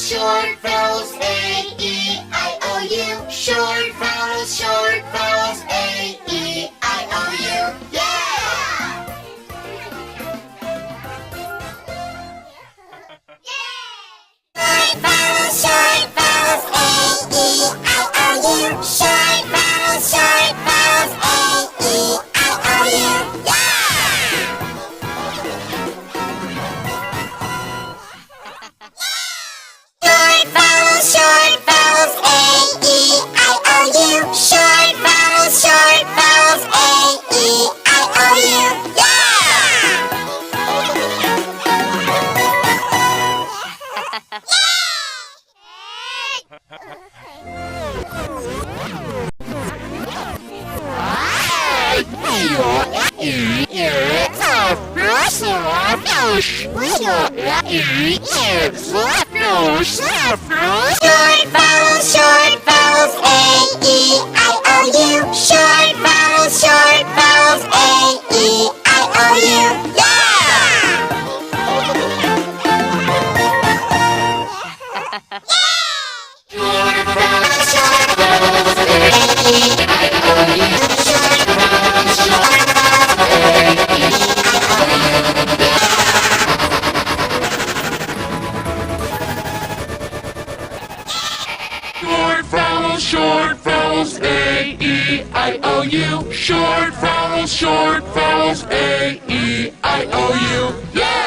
Short vowels, A, E, I, O, U. Short vowels, A, E, I, O, U. Yeah! Short vowels, A, E, I, O, U. Short vowels, A, E, I, O, U. Yeah! Short vowels, A, E, I, O, U. Short vowels, A, E, I, O, U. Yeah! Short vowels, A, E, I, O, U. Short vowels, A, E, I, O, U. Yeah! Short vowels, A, E, I, O, U. Short vowels, A, E, I, O, U. Short vowels, A, E, I, O, U. Short vowels, A, E, I, O, U. Yeah!